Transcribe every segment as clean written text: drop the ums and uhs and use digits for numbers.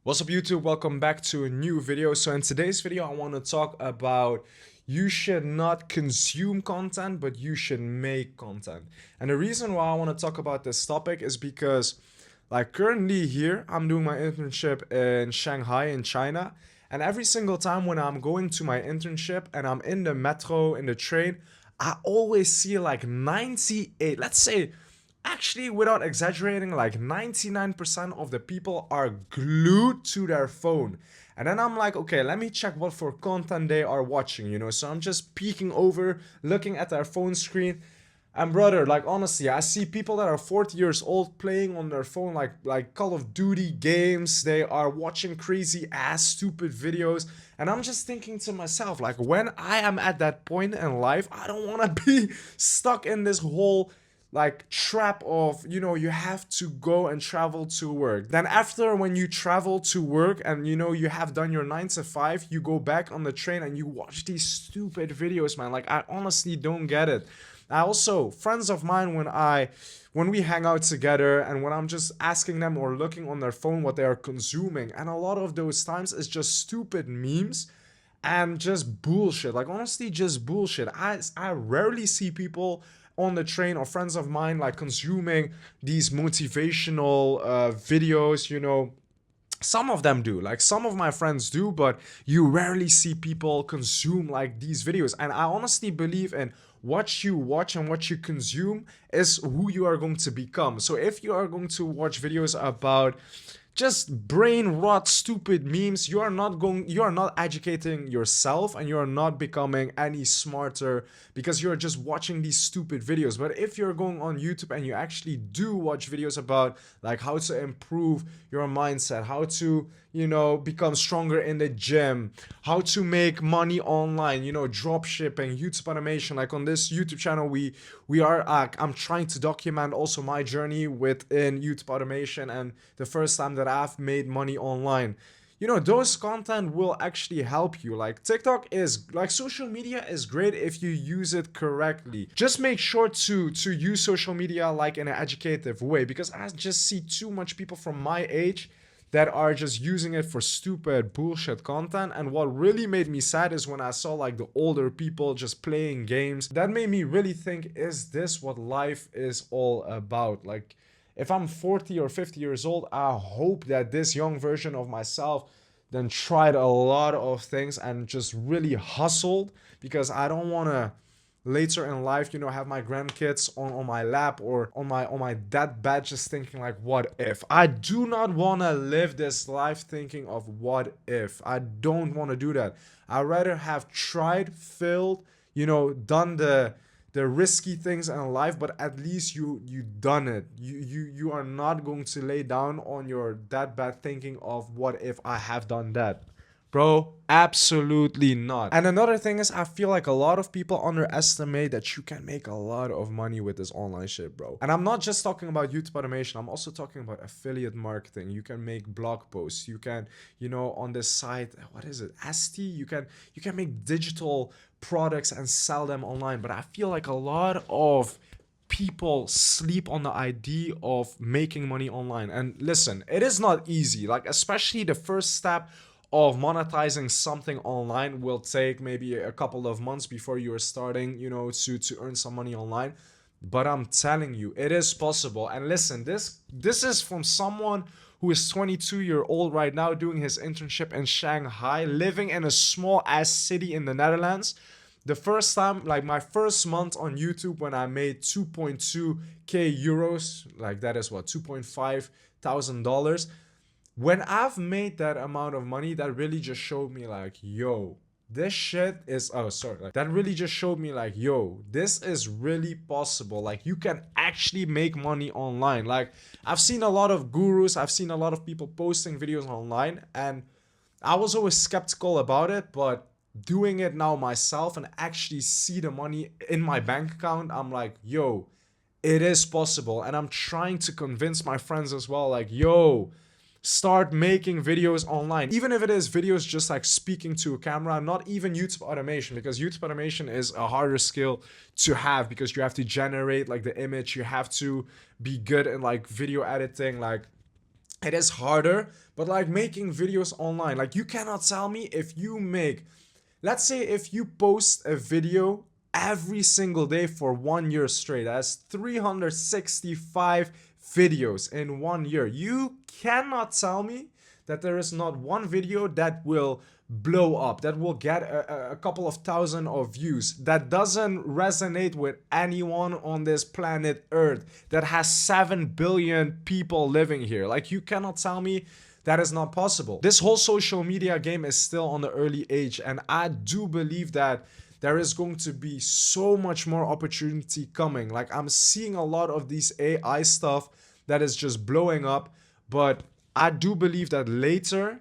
What's up YouTube? Welcome back to a new video. So in today's video, I want to talk about you should not consume content, but you should make content. And the reason why I want to talk about this topic is because like currently here, I'm doing my internship in Shanghai in China. And every single time when I'm going to my internship and I'm in the metro, in the train, I always see like 98, let's say actually, without exaggerating, like 99% of the people are glued to their phone. And then I'm like, okay, let me check what for content they are watching. So I'm just peeking over, looking at their phone screen. And brother, like honestly, I see people that are 40 years old playing on their phone like Call of Duty games. They are watching crazy ass stupid videos. And I'm just thinking to myself, like when I am at that point in life, I don't want to be stuck in this whole like trap of you have to go and travel to work. Then after when you travel to work and you have done your 9 to 5, you go back on the train and you watch these stupid videos, man. Like I honestly don't get it. I also, friends of mine, when we hang out together and when I'm just asking them or looking on their phone what they are consuming, and a lot of those times it's just stupid memes and just bullshit. Like honestly, just bullshit. I rarely see people on the train or friends of mine like consuming these motivational videos. Some of them do, like some of my friends do, but you rarely see people consume like these videos. And I honestly believe in what you watch and what you consume is who you are going to become. So if you are going to watch videos about just brain rot stupid memes, you are not educating yourself and you are not becoming any smarter because you're just watching these stupid videos. But if you're going on YouTube and you actually do watch videos about like how to improve your mindset, how to become stronger in the gym, how to make money online, drop shipping, YouTube automation. Like on this YouTube channel, we are I'm trying to document also my journey within YouTube automation and the first time that I've made money online. Those content will actually help you. Like TikTok is like social media is great if you use it correctly. Just make sure to use social media like in an educative way, because I just see too much people from my age that are just using it for stupid bullshit content. And what really made me sad is when I saw like the older people just playing games. That made me really think, is this what life is all about? Like if I'm 40 or 50 years old, I hope that this young version of myself then tried a lot of things and just really hustled, because I don't want to later in life, have my grandkids on my lap or on my deathbed just thinking like, what if? I do not want to live this life thinking of what if. I don't want to do that. I'd rather have tried, failed, done the risky things in life, but at least you done it. You are not going to lay down on your deathbed thinking of what if I have done that. Bro, absolutely not. And another thing is, I feel like a lot of people underestimate that you can make a lot of money with this online shit, bro. And I'm not just talking about YouTube automation. I'm also talking about affiliate marketing. You can make blog posts. You can, on this site, what is it? ST, you can make digital products and sell them online. But I feel like a lot of people sleep on the idea of making money online. And listen, it is not easy. Like especially the first step of monetizing something online will take maybe a couple of months before you are starting, to earn some money online. But I'm telling you, it is possible. And listen, this is from someone who is 22-year-old right now doing his internship in Shanghai, living in a small ass city in the Netherlands. The first time, like my first month on YouTube, when I made 2.2k euros, like that is what, $2,500. When I've made that amount of money, that really just showed me like, yo, this shit is, oh, sorry. Like, that really just showed me like, yo, this is really possible. Like you can actually make money online. Like I've seen a lot of gurus. I've seen a lot of people posting videos online, and I was always skeptical about it, but doing it now myself and actually see the money in my bank account, I'm like, yo, it is possible. And I'm trying to convince my friends as well, like, yo, start making videos online, even if it is videos just like speaking to a camera, not even YouTube automation, because YouTube automation is a harder skill to have, because you have to generate like the image, you have to be good in like video editing. Like It is harder, but like making videos online, like you cannot tell me if you make, let's say if you post a video every single day for 1 year straight, that's 365 videos in 1 year. You cannot tell me that there is not one video that will blow up, that will get a couple of thousand of views, that doesn't resonate with anyone on this planet Earth, that has 7 billion people living here. Like, you cannot tell me that is not possible. This whole social media game is still on the early age, and I do believe that there is going to be so much more opportunity coming. Like, I'm seeing a lot of these AI stuff that is just blowing up, but I do believe that later,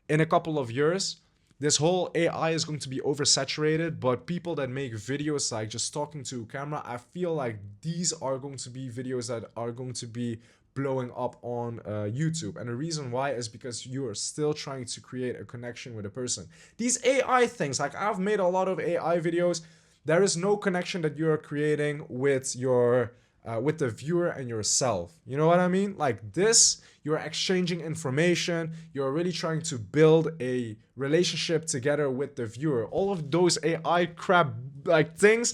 in a couple of years, this whole AI is going to be oversaturated, but people that make videos like just talking to a camera, I feel like these are going to be videos that are going to be blowing up on YouTube. And the reason why is because you are still trying to create a connection with a person. These AI things, like I've made a lot of AI videos, there is no connection that you are creating with your with the viewer and yourself. You know what I mean? Like this, you're exchanging information, you're really trying to build a relationship together with the viewer. All of those AI crap like things,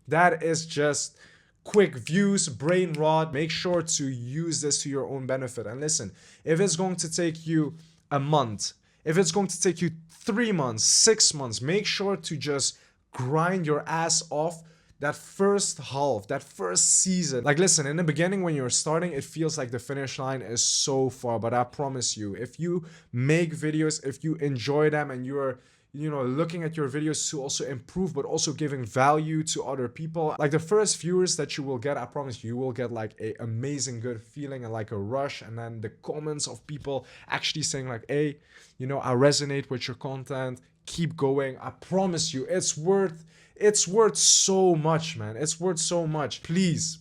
that is just quick views, brain rot. Make sure to use this to your own benefit. And listen, if it's going to take you a month, if it's going to take you 3 months, 6 months, make sure to just grind your ass off that first half, that first season. Like, listen, in the beginning when you're starting, it feels like the finish line is so far, but I promise you, if you make videos, if you enjoy them, and you're looking at your videos to also improve, but also giving value to other people, like the first viewers that you will get, I promise you will get like a amazing good feeling and like a rush. And then the comments of people actually saying like, hey, I resonate with your content, keep going. I promise you, it's worth so much, man. It's worth so much. Please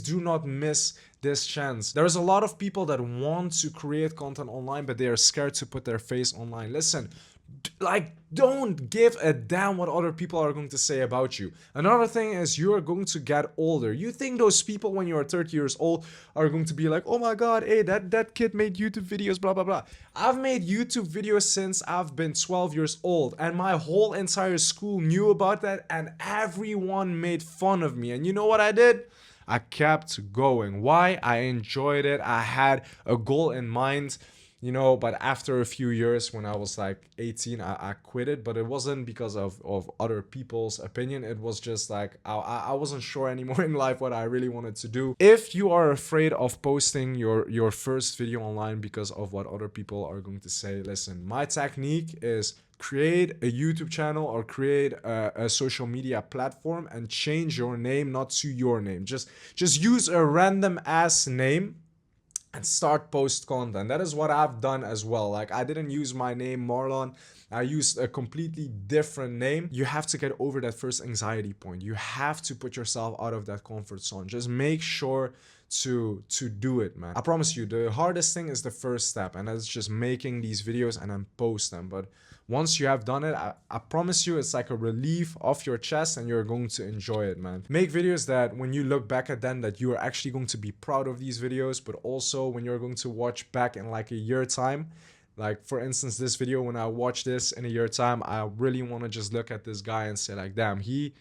do not miss this chance. There's a lot of people that want to create content online, but they are scared to put their face online. Listen, like, don't give a damn what other people are going to say about you. Another thing is, you are going to get older. You think those people when you are 30 years old are going to be like, oh my god, hey, that kid made YouTube videos, blah blah blah. I've made YouTube videos since I've been 12 years old, and my whole entire school knew about that, and everyone made fun of me. And you know what I did? I kept going. Why? I enjoyed it. I had a goal in mind. But after a few years, when I was like 18, I quit it. But it wasn't because of other people's opinion. It was just like I wasn't sure anymore in life what I really wanted to do. If you are afraid of posting your first video online because of what other people are going to say, listen, my technique is create a YouTube channel or create a social media platform and change your name not to your name. Just use a random ass name and start post content. That is what I've done as well. Like, I didn't use my name Marlon. I used a completely different name. You have to get over that first anxiety point. You have to put yourself out of that comfort zone. Just make sure to do it, man. I promise you, the hardest thing is the first step, and that's just making these videos and then post them. But once you have done it, I promise you, it's like a relief off your chest, and you're going to enjoy it, man. Make videos that when you look back at them, that you are actually going to be proud of these videos, but also when you're going to watch back in like a year time. Like, for instance, this video, when I watch this in a year time, I really want to just look at this guy and say like, damn, he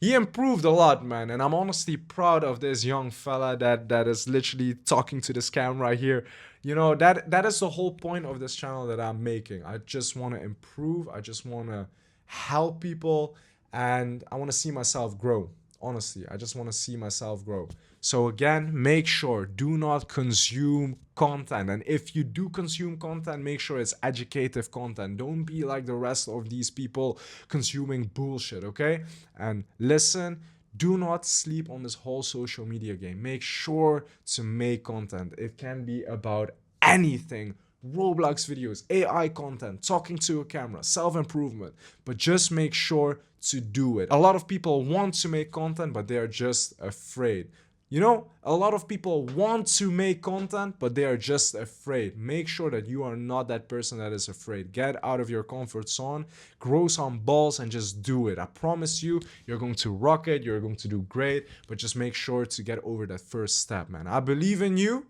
improved a lot, man. And I'm honestly proud of this young fella that is literally talking to this camera here. That is the whole point of this channel that I'm making. I just want to improve. I just want to help people, and I want to see myself grow. Honestly, I just want to see myself grow. So again, make sure, do not consume content. And if you do consume content, make sure it's educative content. Don't be like the rest of these people consuming bullshit, okay? And listen, do not sleep on this whole social media game. Make sure to make content. It can be about anything. Roblox videos, AI content, talking to a camera, self-improvement, but just make sure to do it. A lot of people want to make content, but they are just afraid. A lot of people want to make content, but they are just afraid. Make sure that you are not that person that is afraid. Get out of your comfort zone, grow some balls, and just do it. I promise you, you're going to rock it, you're going to do great, but just make sure to get over that first step, man. I believe in you.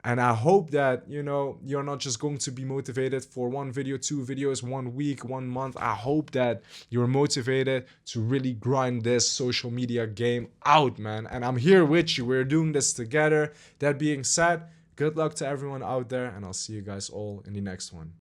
And I hope that, you know, you're not just going to be motivated for one video, two videos, 1 week, 1 month. I hope that you're motivated to really grind this social media game out, man. And I'm here with you. We're doing this together. That being said, good luck to everyone out there, and I'll see you guys all in the next one.